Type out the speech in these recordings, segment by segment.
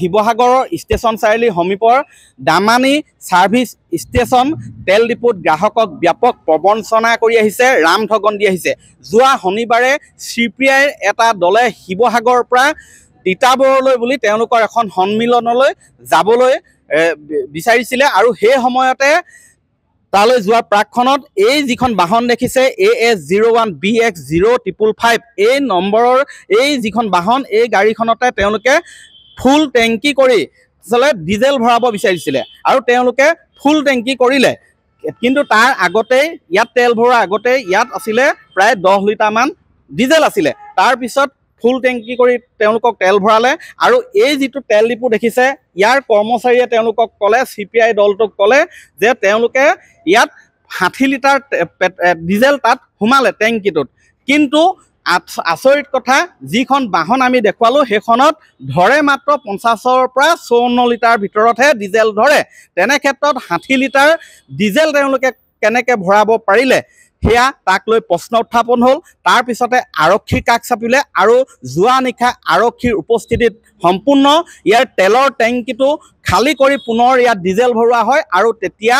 শিৱসাগৰৰ ষ্টেচন চাৰিআলিৰ সমীপৰ দামানী ছাৰ্ভিচ ষ্টেচন তেল ডিপুত গ্ৰাহকক ব্যাপক প্ৰবঞ্চনা কৰি আহিছে, ৰাম ঠগন দি আহিছে। যোৱা শনিবাৰে CPIৰ এটা দলে শিৱসাগৰৰ পৰা তিতাবৰলৈ বুলি তেওঁলোকৰ এখন সন্মিলনলৈ যাবলৈ বিচাৰিছিলে আৰু সেই সময়তে তালৈ যোৱাৰ প্ৰাকখনত এই যিখন বাহন দেখিছে AS01BX0555 এই নম্বৰৰ এই যিখন বাহন এই গাড়ীখনতে তেওঁলোকে ফুল টেংকি কৰি ডিজেল ভৰাব বিচাৰিছিলে আৰু তেওঁলোকে ফুল টেংকি কৰিলে। কিন্তু তাৰ আগতেই ইয়াত তেল ভৰোৱাৰ আগতেই ইয়াত আছিলে প্ৰায় 10 লিটাৰমান ডিজেল আছিলে। তাৰপিছত ফুল টেংকি কৰি তেওঁলোকক তেল ভৰালে আৰু এই যিটো তেল ডিপু দেখিছে ইয়াৰ কৰ্মচাৰীয়ে তেওঁলোকক ক'লে, CPI দলটোক ক'লে যে তেওঁলোকে ইয়াত 60 লিটাৰ ডিজেল তাত সোমালে টেংকিটোত। কিন্তু আচৰিত কথা, যিখন বাহন আমি দেখুৱালোঁ সেইখনত ধৰে মাত্ৰ 50ৰ পৰা 54 লিটাৰ ভিতৰতহে ডিজেল ধৰে। তেনে ক্ষেত্ৰত 60 লিটাৰ ডিজেল তেওঁলোকে কেনেকৈ ভৰাব পাৰিলে সেয়া তাক লৈ প্ৰশ্ন উত্থাপন হ'ল। তাৰপিছতে আৰক্ষীৰ কাষ চাপিলে আৰু যোৱা নিশা আৰক্ষীৰ উপস্থিতিত সম্পূৰ্ণ ইয়াৰ তেলৰ টেংকিটো খালী কৰি পুনৰ ইয়াত ডিজেল ভৰোৱা হয় আৰু তেতিয়া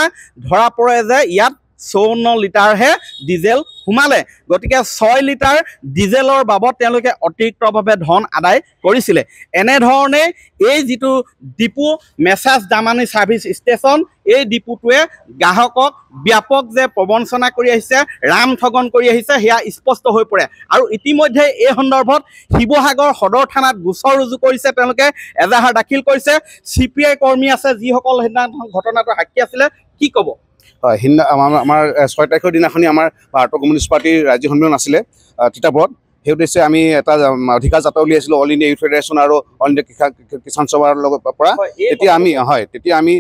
ধৰা পৰে যে ইয়াত 54 লিটাৰহে ডিজেল সোমালে। গতিকে 6 লিটাৰ ডিজেলৰ বাবদ তেওঁলোকে অতিৰিক্তভাৱে ধন আদায় কৰিছিলে। এনেধৰণে এই যিটো ডিপু মেছাৰ্ছ দামানী ছাৰ্ভিচ ষ্টেচন এই ডিপুটোৱে গ্ৰাহকক ব্যাপক যে প্ৰবঞ্চনা কৰি আহিছে, ৰাম ঠগন কৰি আহিছে সেয়া স্পষ্ট হৈ পৰে। আৰু ইতিমধ্যে এই সন্দৰ্ভত শিৱসাগৰ সদৰ থানাত গোচৰ ৰুজু কৰিছে, তেওঁলোকে এজাহাৰ দাখিল কৰিছে। CPI কৰ্মী আছে যিসকল সেইদিনা ঘটনাটোৰ সাক্ষী আছিলে, কি ক'ব? হয়, সিদিনা আমাৰ 6 তাৰিখৰ দিনাখনি আমাৰ ভাৰতীয় কমিউনিষ্ট পাৰ্টিৰ ৰাজ্যিক সন্মিলন আছিলে তিতাবৰত। সেই উদ্দেশ্যে আমি এটা অধিকাৰ যাত্ৰা উলিয়াইছিলোঁ অল ইণ্ডিয়া ইউথ ফেডাৰেশ্যন আৰু অল ইণ্ডিয়া কিষাণ সভাৰ লগত পৰা। তেতিয়া আমি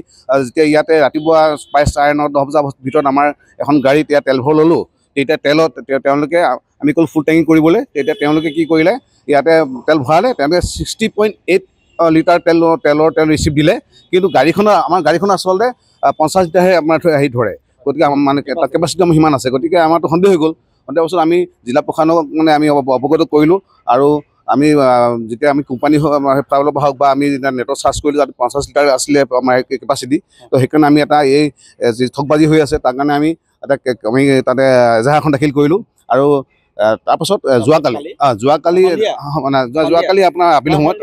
যেতিয়া ইয়াতে ৰাতিপুৱা প্ৰায় 9:30-10 বজাৰ ভিতৰত আমাৰ এখন গাড়ীত ইয়াত তেল ভৰ ল'লোঁ। তেতিয়া তেওঁলোকে আমি ক'লো ফুল টেংকি কৰিবলৈ। তেতিয়া তেওঁলোকে কি কৰিলে, ইয়াতে তেল ভৰালে, তেওঁলোকে 60.8 লিটাৰ তেল ৰিচিপ্ট দিলে। কিন্তু আমাৰ গাড়ীখনৰ আচলতে 50 লিটাৰহে আমাৰ হেৰি ধৰে। গতিকে মানে কেপাচিটি আমাৰ সিমান আছে। গতিকে আমাৰতো সন্দেহ হৈ গ'ল। সন্দেহ পাছত আমি জিলা প্ৰশাসনক মানে আমি অৱগত কৰিলোঁ আৰু আমি যেতিয়া আমি কোম্পানী ফালৰ পৰা হওক বা আমি যেতিয়া নেটত চাৰ্চ কৰিলোঁ তাত 50 লিটাৰ আছিলে আমাৰ কেপাচিটি। তো সেইকাৰণে আমি এটা এই যি ঠগবাজি হৈ আছে তাৰ কাৰণে আমি তাতে এজাহাৰখন দাখিল কৰিলোঁ। আৰু তাৰপাছত যোৱাকালি আপোনাৰ আবেলি সময়ত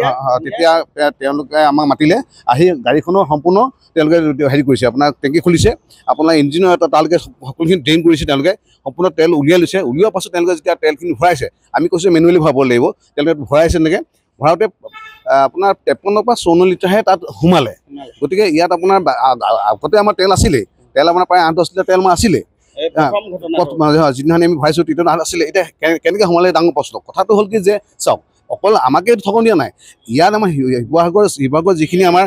তেতিয়া তেওঁলোকে আমাক মাতিলে, আহি গাড়ীখনৰ সম্পূৰ্ণ তেওঁলোকে হেৰি কৰিছে, আপোনাৰ টেংকি খুলিছে, আপোনাৰ ইঞ্জিনৰ তালৈকে সকলোখিনি ড্ৰেইন কৰিছে, তেওঁলোকে সম্পূৰ্ণ তেল উলিয়াই লৈছে। উলিওৱাৰ পাছত তেওঁলোকে যেতিয়া তেলখিনি ভৰাইছে, আমি কৈছোঁ মেনুৱেলি ভৰাব লাগিব, তেওঁলোকে ভৰাইছে এনেকৈ। ভৰাওঁতে আপোনাৰ 53 পৰা 54 লিটাৰহে তাত সোমালে। গতিকে ইয়াত আপোনাৰ আগতে আমাৰ তেল আছিলেই, তেল আপোনাৰ প্ৰায় 8-10 লিটাৰ তেল আমাৰ আছিলে যিদিনাখনি আমি ভৰাইছোঁ তেতিয়া আছিলে। এতিয়া কেনেকৈ সোমালে ডাঙৰ প্ৰশ্ন। কথাটো হ'ল কি যে চাওক, অকল আমাকে ঠগন দিয়া নাই, ইয়াত আমাৰ শিৱসাগৰ যিখিনি আমাৰ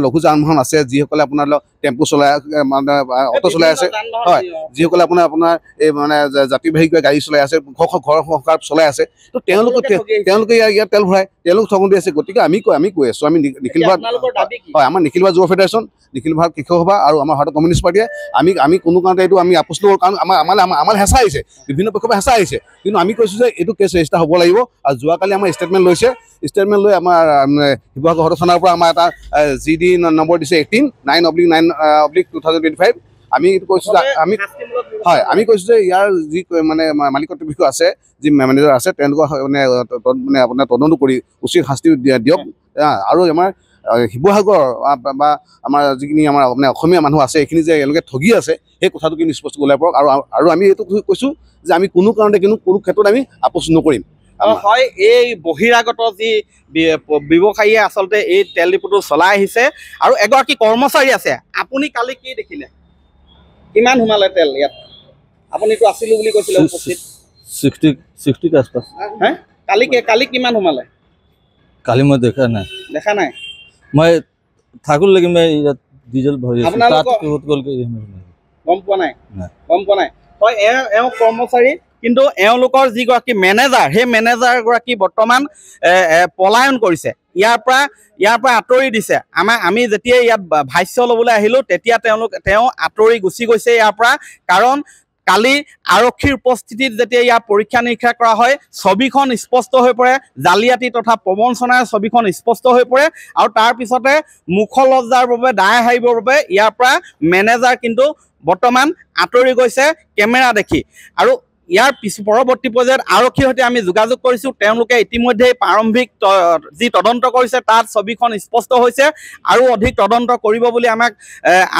লঘু যান বাহন আছে, যিসকলে আপোনাৰ টেম্পু চলাই মানে অটো চলাই আছে, হয়, যিসকলে আপোনাৰ এই মানে যাত্ৰীবাহী গাড়ী চলাই আছে, ঘৰ সংসাৰ চলাই আছে, তো তেওঁলোকে ইয়াত তেল ভৰাই তেওঁলোক ঠগন দি আছে। গতিকে আমি কৈ আছোঁ, আমি নিখিল ভাৰত, হয়, আমাৰ নিখিল ভাৰত যুৱ ফেডাৰেশ্যন, নিখিল ভাৰত কৃষক সভা আৰু আমাৰ ভাৰতীয় কমিউনিষ্ট পাৰ্টিয়ে আমি কোনো কাৰণতে এইটো আমি আপোচ নকৰোঁ। কাৰণ আমাৰ হেঁচা আহিছে, বিভিন্ন পক্ষৰ পৰা হেঁচা আহিছে। কিন্তু আমি কৈছোঁ যে এইটো কেছ ৰেজিষ্টাৰ হ'ব লাগিব। আৰু যোৱাকালি আমাৰ ষ্টেটমেণ্ট লৈ আমাৰ শিৱসাগৰ সদৰ থানাৰ পৰা আমাৰ এটা GD নম্বৰ দিছে 18/9/2025। আমি এইটো কৈছোঁ যে আমি কৈছোঁ যে ইয়াৰ যি মানে মালিকত্ব বিষয় আছে, যি মেনেজাৰ আছে, তেওঁলোকৰ মানে আপোনাৰ তদন্ত কৰি উচিত শাস্তি দিয়ক। আৰু আমাৰ শিৱসাগৰ বা আমাৰ যিখিনি আমাৰ মানে অসমীয়া মানুহ আছে, এইখিনি যে এওঁলোকে ঠগি আছে সেই কথাটো কিন্তু স্পষ্ট ওলাই পৰক। আৰু আমি এইটো কৈছোঁ যে আমি কোনো কাৰণতে কোনো ক্ষেত্ৰত আমি আপোচ নকৰিম। হয়, এই বহিৰাগত যি ব্যৱসায়ীয়ে আচলতে এই তেল ডিপুটো চলাই আহিছে আৰু এগৰাকী কৰ্মচাৰী আছে। আপুনি কালি কি দেখিলে, কিমান সোমালে তেল ইয়াত? আপুনিতো আছিলোঁ বুলি কৈছিলে উপস্থিত। 60 আশপাশ। কালি কিমান সোমালে? কালি মই দেখা নাই। মই ঠাকুৰ লাগি মই ইয়াত ডিজেল ভৰি আছোঁ। গম পোৱা নাই। হয়, এওঁ কৰ্মচাৰী, কিন্তু এওঁলোকৰ যিগৰাকী মেনেজাৰ, সেই মেনেজাৰগৰাকী বৰ্তমান পলায়ন কৰিছে। ইয়াৰ পৰা আঁতৰি দিছে। আমি যেতিয়া ইয়াত ভাষ্য ল'বলৈ আহিলোঁ তেতিয়া তেওঁ আঁতৰি গুচি গৈছে ইয়াৰ পৰা। কাৰণ কালি আৰক্ষীৰ উপস্থিতিত যেতিয়া ইয়াৰ পৰীক্ষা নিৰীক্ষা কৰা হয় ছবিখন স্পষ্ট হৈ পৰে জালিয়াতি তথা প্ৰবঞ্চনাৰ ছবিখন স্পষ্ট হৈ পৰে আৰু তাৰ পিছতে মুখলজ্জাৰ বাবে দায় হাৰিবৰ বাবে ইয়াৰ পৰা মেনেজাৰ কিন্তু বৰ্তমান আঁতৰি গৈছে কেমেৰা দেখি আৰু ইয়াৰ পৰৱৰ্তী পৰ্যায়ত আৰক্ষীৰ সৈতে আমি যোগাযোগ কৰিছোঁ তেওঁলোকে ইতিমধ্যে প্ৰাৰম্ভিক যি তদন্ত কৰিছে তাত ছবিখন স্পষ্ট হৈছে আৰু অধিক তদন্ত কৰিব বুলি আমাক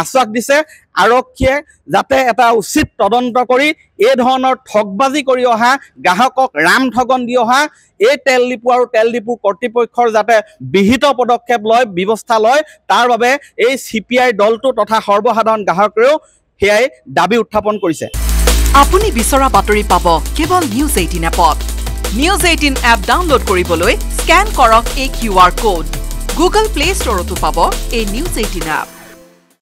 আশ্বাস দিছে আৰক্ষীয়ে যাতে এটা উচিত তদন্ত কৰি এই ধৰণৰ ঠগবাজি কৰি অহা গ্ৰাহকক ৰাম ঠগন দি অহা এই তেল ডিপু আৰু তেল ডিপু কৰ্তৃপক্ষৰ যাতে বিহিত পদক্ষেপ লয় ব্যৱস্থা লয় তাৰ বাবে এই CPI দলটো তথা সৰ্বসাধাৰণ গ্ৰাহকেও সেয়াই দাবী উত্থাপন কৰিছে আপুনি বিচৰা বাতৰি পাব কেৱল নিউজ 18 এপত নিউজ 18 এপ ডাউনলোড কৰিবলৈ স্ক্যান কৰক এই QR কোড গুগল প্লে ষ্টৰতো পাব এই নিউজ 18 এপ